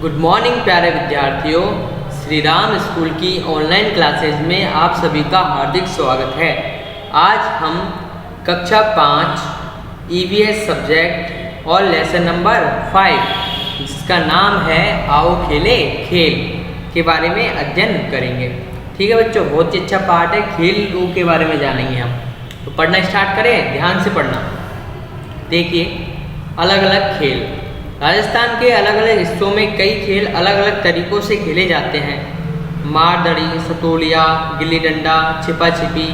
Good morning प्यारे विद्यार्थियों, Shri Ram school की ऑनलाइन क्लासेज में आप सभी का हार्दिक स्वागत है। आज हम कक्षा 5 ईवीएस सब्जेक्ट और लेसन नंबर 5 जिसका नाम है आओ खेले खेल के बारे में अध्ययन करेंगे। ठीक है बच्चों, बहुत ही अच्छा पार्ट है, खेल के बारे में जानेंगे हम। तो पढ़ना स्टार्ट करें, ध्यान से पढ़ना। देखिए, अलग अलग खेल। राजस्थान के अलग अलग हिस्सों में कई खेल अलग अलग तरीक़ों से खेले जाते हैं। मारदड़ी, सतोलिया, गिल्ली डंडा, छिपा छिपी,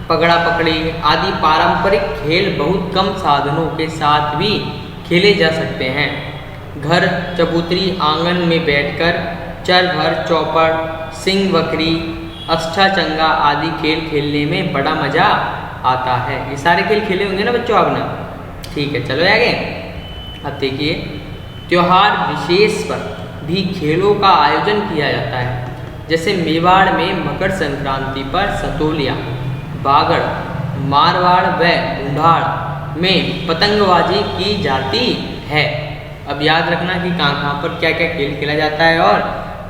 पकड़ा पकड़ी आदि पारंपरिक खेल बहुत कम साधनों के साथ भी खेले जा सकते हैं। घर, चबूतरी, आंगन में बैठकर चर भर, चौपड़, सिंह बकरी, अष्टाचंगा आदि खेल खेलने में बड़ा मज़ा आता है। ये सारे खेल खेले होंगे ना बच्चों आपने? ठीक है, चलो आगे। अब देखिए, त्योहार विशेष पर भी खेलों का आयोजन किया जाता है। जैसे मेवाड़ में मकर संक्रांति पर सतोलिया, बागड़, मारवाड़ व ढूंढाड़ में पतंगबाजी की जाती है। अब याद रखना कि कहाँ कहाँ पर क्या क्या खेल खेला जाता है और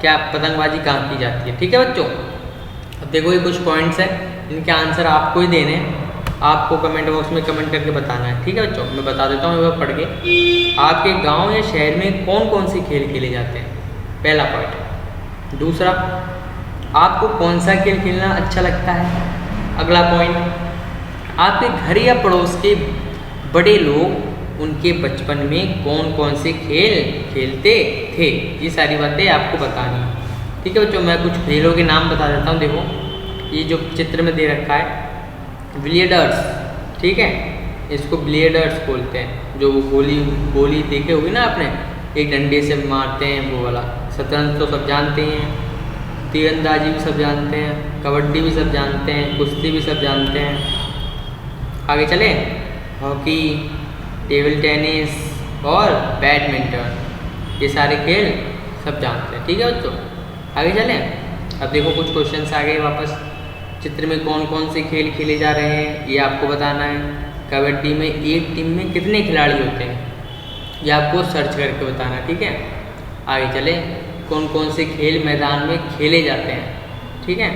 क्या पतंगबाजी कहाँ की जाती है। ठीक है बच्चों, अब देखो ये कुछ पॉइंट्स हैं, इनके आंसर आपको ही देने हैं। आपको कमेंट बॉक्स में कमेंट करके बताना है। ठीक है बच्चों, मैं बता देता हूँ वह पढ़ के। आपके गांव या शहर में कौन कौन से खेल खेले जाते हैं? पहला पॉइंट। दूसरा, आपको कौन सा खेल खेलना अच्छा लगता है? अगला पॉइंट, आपके घर या पड़ोस के बड़े लोग उनके बचपन में कौन कौन से खेल खेलते थे? ये सारी बातें आपको बतानी है। ठीक है बच्चों, मैं कुछ खेलों के नाम बता देता हूँ। देखो, ये जो चित्र में दे रखा है ब्लेडर्स, ठीक है, इसको ब्लेडर्स बोलते हैं। जो गोली देखे होगी ना आपने, एक डंडे से मारते हैं वो वाला। शतरंज तो सब जानते हैं, तीरंदाजी भी सब जानते हैं, कबड्डी भी सब जानते हैं, कुश्ती भी सब जानते हैं। आगे चले, हॉकी, टेबल टेनिस और बैडमिंटन, ये सारे खेल सब जानते हैं। ठीक है बच्चों, आगे चलें। अब देखो कुछ क्वेश्चंस आ गए वापस। चित्र में कौन कौन से खेल खेले जा रहे हैं ये आपको बताना है। कबड्डी में एक टीम में कितने खिलाड़ी होते हैं ये आपको सर्च करके बताना है। ठीक है, आगे चले। कौन कौन से खेल मैदान में खेले जाते हैं? ठीक है,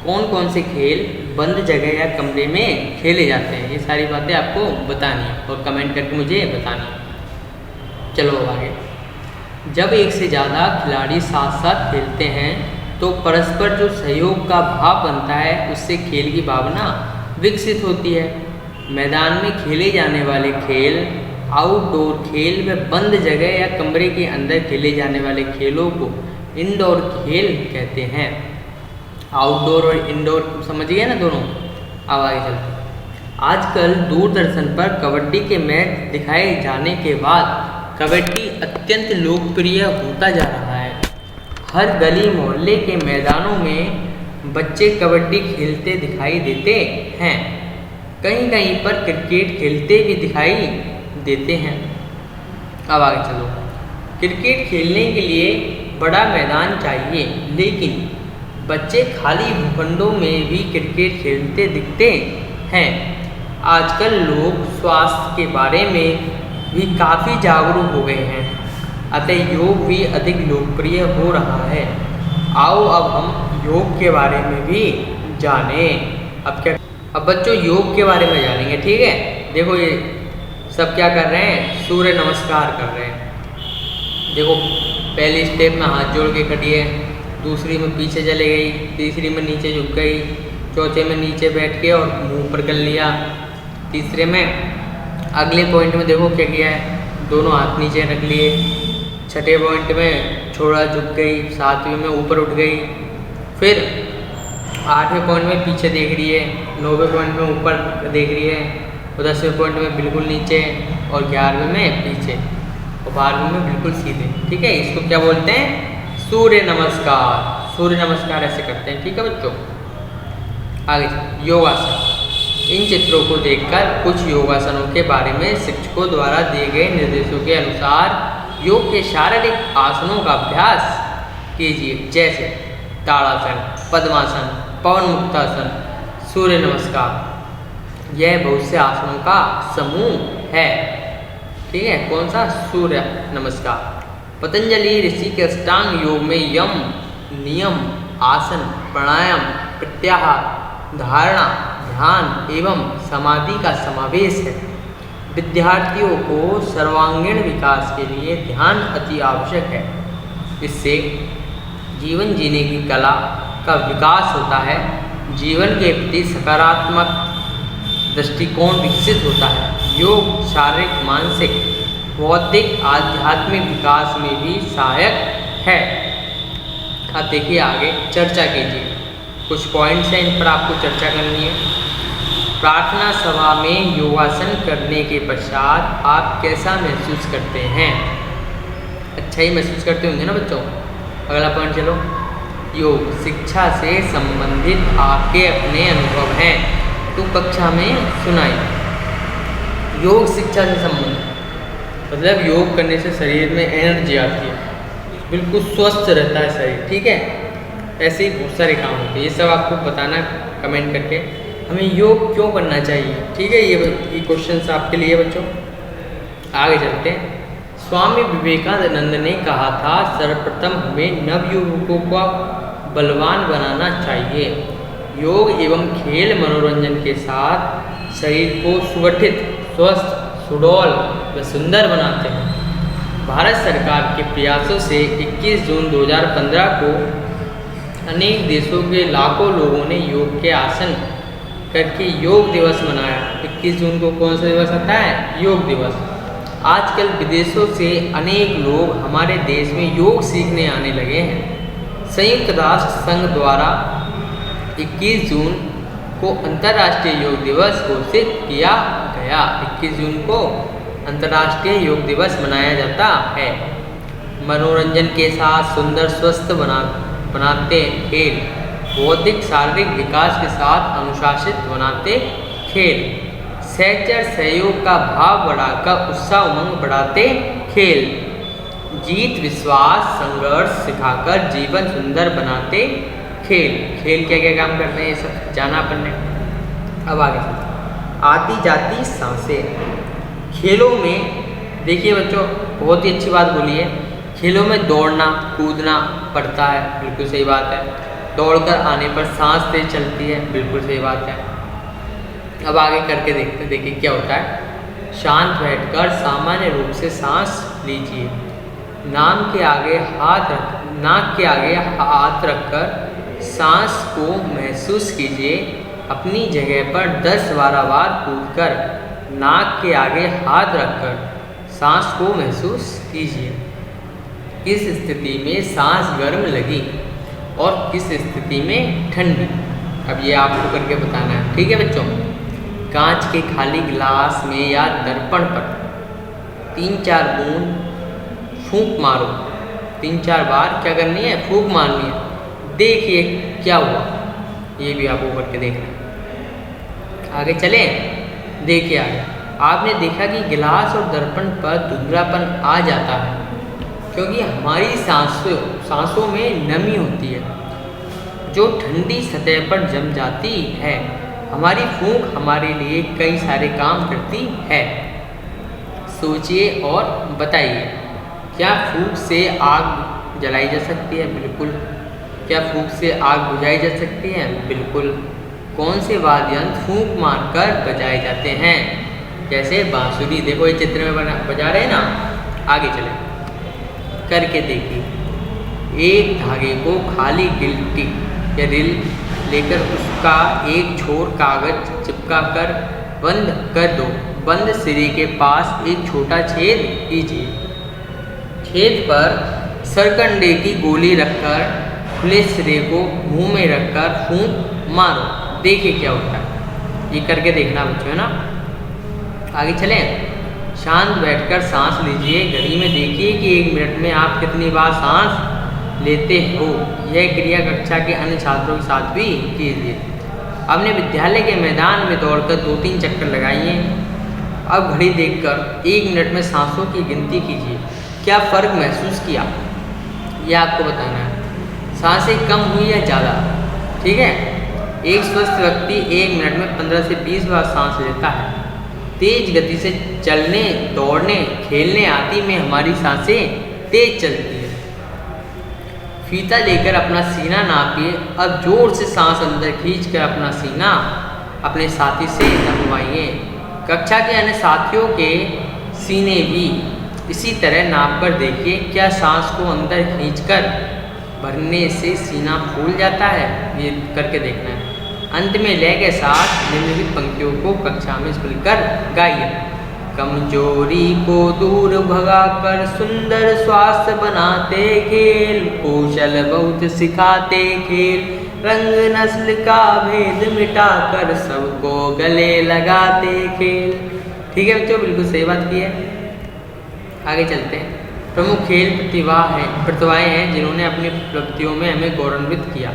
कौन कौन से खेल बंद जगह या कमरे में खेले जाते हैं? ये सारी बातें आपको बतानी है और कमेंट करके मुझे बतानी है। चलो आगे। जब एक से ज़्यादा खिलाड़ी साथ साथ खेलते हैं तो परस्पर जो सहयोग का भाव बनता है, उससे खेल की भावना विकसित होती है। मैदान में खेले जाने वाले खेल आउटडोर खेल व बंद जगह या कमरे के अंदर खेले जाने वाले खेलों को इंडोर खेल कहते हैं। आउटडोर और इंडोर समझ गए ना दोनों? अब आगे चलते। आजकल दूरदर्शन पर कबड्डी के मैच दिखाए जाने के बाद कबड्डी अत्यंत लोकप्रिय होता जा रहा है। हर गली मोहल्ले के मैदानों में बच्चे कबड्डी खेलते दिखाई देते हैं। कहीं कहीं पर क्रिकेट खेलते भी दिखाई देते हैं। अब आगे चलो। क्रिकेट खेलने के लिए बड़ा मैदान चाहिए, लेकिन बच्चे खाली भूखंडों में भी क्रिकेट खेलते दिखते हैं। आजकल लोग स्वास्थ्य के बारे में भी काफ़ी जागरूक हो गए हैं, अतः योग भी अधिक लोकप्रिय हो रहा है। आओ अब हम योग के बारे में भी जानें। अब बच्चों योग के बारे में जानेंगे। ठीक है, देखो ये सब क्या कर रहे हैं? सूर्य नमस्कार कर रहे हैं। देखो, पहली स्टेप में हाथ जोड़ के खड़ी है, दूसरी में पीछे चले गई, तीसरी में नीचे झुक गई, चौथे में नीचे बैठ के और मुँह पर कर लिया, तीसरे में अगले पॉइंट में देखो क्या किया है, दोनों हाथ नीचे रख लिए, छठे पॉइंट में छोड़ा झुक गई, सातवीं में ऊपर उठ गई, फिर आठवें पॉइंट में पीछे देख रही है, नौवें पॉइंट में ऊपर देख रही है, और 10वें पॉइंट में बिल्कुल नीचे, और 11वें में पीछे, और 12वें में बिल्कुल सीधे। ठीक है, इसको क्या बोलते हैं? सूर्य नमस्कार। सूर्य नमस्कार ऐसे करते हैं। ठीक है बच्चों, आगे योगासन। इन चित्रों को देखकर कुछ योगासनों के बारे में शिक्षकों द्वारा दिए गए निर्देशों के अनुसार योग के शारीरिक आसनों का अभ्यास कीजिए, जैसे ताड़ासन, पद्मासन, पवन मुक्तासन, सूर्य नमस्कार। यह बहुत से आसनों का समूह है। ठीक है, कौन सा? सूर्य नमस्कार। पतंजलि ऋषि के अष्टांग योग में यम, नियम, आसन, प्राणायाम, प्रत्याहार, धारणा, ध्यान एवं समाधि का समावेश है। विद्यार्थियों को सर्वांगीण विकास के लिए ध्यान अति आवश्यक है। इससे जीवन जीने की कला का विकास होता है, जीवन के प्रति सकारात्मक दृष्टिकोण विकसित होता है। योग शारीरिक, मानसिक, बौद्धिक, आध्यात्मिक विकास में भी सहायक है। अब देखिए आगे चर्चा कीजिए, कुछ पॉइंट्स हैं इन पर आपको चर्चा करनी है। प्रार्थना सभा में योगासन करने के पश्चात आप कैसा महसूस करते हैं? अच्छा ही महसूस करते होंगे ना बच्चों। अगला पॉइंट चलो, योग शिक्षा से संबंधित आपके अपने अनुभव हैं तो कक्षा में सुनाइए। योग शिक्षा से संबंधित मतलब योग करने से शरीर में एनर्जी आती है, बिल्कुल स्वस्थ रहता है शरीर, ठीक है। ऐसे ही बहुत सारे काम होते हैं, ये सब आपको बताना कमेंट करके। हमें योग क्यों करना चाहिए, ठीक है, ये क्वेश्चन आपके लिए बच्चों। आगे चलते हैं। स्वामी विवेकानंद ने कहा था, सर्वप्रथम हमें नवयुवकों को बलवान बनाना चाहिए। योग एवं खेल मनोरंजन के साथ शरीर को सुगठित, स्वस्थ, सुडौल व सुंदर बनाते हैं। भारत सरकार के प्रयासों से 21 जून 2015 को अनेक देशों के लाखों लोगों ने योग के आसन करके योग दिवस मनाया। 21 जून को कौन सा दिवस आता है? योग दिवस। आजकल विदेशों से अनेक लोग हमारे देश में योग सीखने आने लगे हैं। संयुक्त राष्ट्र संघ द्वारा 21 जून को अंतर्राष्ट्रीय योग दिवस घोषित किया गया। 21 जून को अंतर्राष्ट्रीय योग दिवस मनाया जाता है। मनोरंजन के साथ सुंदर स्वस्थ बनाते खेल, बौद्धिक शारीरिक विकास के साथ अनुशासित बनाते खेल, सहचर सहयोग का भाव बढ़ाकर उत्साह उमंग बढ़ाते खेल, जीत विश्वास संघर्ष सिखाकर जीवन सुंदर बनाते खेल। खेल क्या क्या काम करते हैं ये सब जाना अपन ने। अब आगे आती जाती सांसें। खेलों में देखिए बच्चों, बहुत ही अच्छी बात बोली है। खेलों में दौड़ना कूदना पड़ता है, बिल्कुल सही बात है। दौड़कर आने पर सांस तेज चलती है, बिल्कुल सही बात है। अब आगे करके देखते हैं, देखिए क्या होता है। शांत बैठकर सामान्य रूप से सांस लीजिए। नाक के आगे हाथ रखकर सांस को महसूस कीजिए। अपनी जगह पर 10-12 बार कूदकर नाक के आगे हाथ रखकर सांस को महसूस कीजिए। किस स्थिति में सांस गर्म लगी और किस स्थिति में ठंडी, अब ये आपको करके बताना है, ठीक है बच्चों। कांच के खाली गिलास में या दर्पण पर 3-4 बूंद फूंक मारो। 3-4 बार क्या करनी है? फूंक मारनी है। देखिए क्या हुआ, ये भी आपको करके देखना है। आगे चलें, देखिए आगे आपने देखा कि गिलास और दर्पण पर धुंधलापन आ जाता है क्योंकि हमारी सांसों में नमी होती है जो ठंडी सतह पर जम जाती है। हमारी फूंक हमारे लिए कई सारे काम करती है। सोचिए और बताइए, क्या फूंक से आग जलाई जा सकती है? बिल्कुल। क्या फूंक से आग बुझाई जा सकती है? बिल्कुल। कौन से वाद्य यंत्र फूंक मारकर बजाए जाते हैं? जैसे बांसुरी, देखो ये चित्र में बजा रहे हैं ना। आगे चले करके देखिए। एक धागे को खाली गिल्टी या रिल लेकर उसका एक छोर कागज चिपका कर बंद कर दो। बंद सिरे के पास एक छोटा छेद कीजिए। छेद पर सरकंडे की गोली रखकर खुले सिरे को मुंह में रखकर फूंक मारो। देखिए क्या होता है, ये करके देखना बच्चों, है ना। आगे चलें। शांत बैठकर सांस लीजिए। घड़ी में देखिए कि 1 मिनट में आप कितनी बार सांस लेते हो। यह क्रिया कक्षा के अन्य छात्रों के साथ भी कीजिए। अपने विद्यालय के मैदान में दौड़कर 2-3 चक्कर लगाइए। अब घड़ी देखकर 1 मिनट में सांसों की गिनती कीजिए। क्या फ़र्क महसूस किया, यह आपको बताना है। सांसें कम हुई या ज़्यादा, ठीक है। एक स्वस्थ व्यक्ति 1 मिनट में 15 से 20 बार सांस लेता है। तेज गति से चलने, दौड़ने, खेलने आदि में हमारी सांसें तेज चलती है। फीता लेकर अपना सीना नापिए। अब जोर से सांस अंदर खींचकर अपना सीना अपने साथी से नपवाइए। कक्षा के अन्य साथियों के सीने भी इसी तरह नाप कर देखिए। क्या सांस को अंदर खींचकर भरने से सीना फूल जाता है? ये करके देखना है। अंत में लय के साथ निम्नलिखित पंक्तियों को कक्षा में खुलकर गाइए। कमजोरी को दूर भगाकर सुंदर स्वास्थ्य बनाते खेल, कौशल बहुत सिखाते खेल, रंग नस्ल का भेद मिटाकर सबको गले लगाते खेल। ठीक है बच्चों, बिल्कुल सही बात की है। आगे चलते हैं। प्रमुख खेल प्रतिभाएं हैं जिन्होंने अपनी उपलब्धियों में हमें गौरवान्वित किया।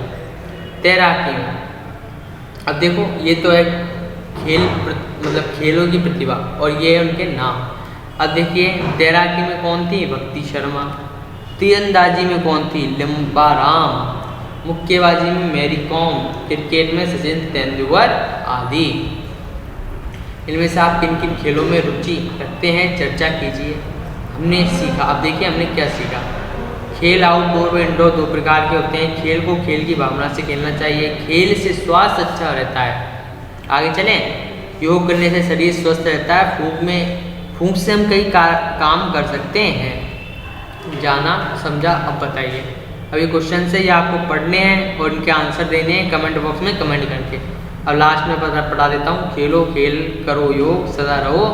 तैराकी में अब देखो, ये तो है खेल मतलब खेलों की प्रतिभा और ये है उनके नाम। अब देखिए, तैराकी में कौन थी? भक्ति शर्मा। तीरंदाजी में कौन थी? लंबाराम। मुक्केबाजी में मैरी कॉम। क्रिकेट में सचिन तेंदुलकर आदि। इनमें से आप किन किन खेलों में रुचि रखते हैं, चर्चा कीजिए। हमने सीखा, अब देखिए हमने क्या सीखा। खेल आउटडोर व इंडोर दो प्रकार के होते हैं। खेल को खेल की भावना से खेलना चाहिए। खेल से स्वास्थ्य अच्छा रहता है। आगे चलें। योग करने से शरीर स्वस्थ रहता है। फूंक से हम कई काम कर सकते हैं। जाना समझा? अब बताइए। अब ये क्वेश्चन से ये आपको पढ़ने हैं और इनके आंसर देने हैं कमेंट बॉक्स में कमेंट करके। अब लास्ट में पढ़ा देता हूँ। खेलो खेल करो योग, सदा रहो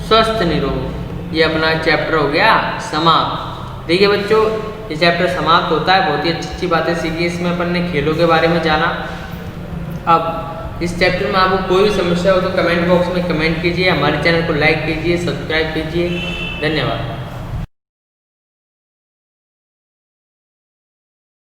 स्वस्थ निरोग। ये अपना चैप्टर हो गया समाप्त। देखिए बच्चों, ये चैप्टर समाप्त होता है। बहुत ही अच्छी अच्छी बातें सीखी इसमें अपन ने, खेलों के बारे में जाना। अब इस चैप्टर में आपको कोई भी समस्या हो तो कमेंट बॉक्स में कमेंट कीजिए। हमारे चैनल को लाइक कीजिए, सब्सक्राइब कीजिए। धन्यवाद।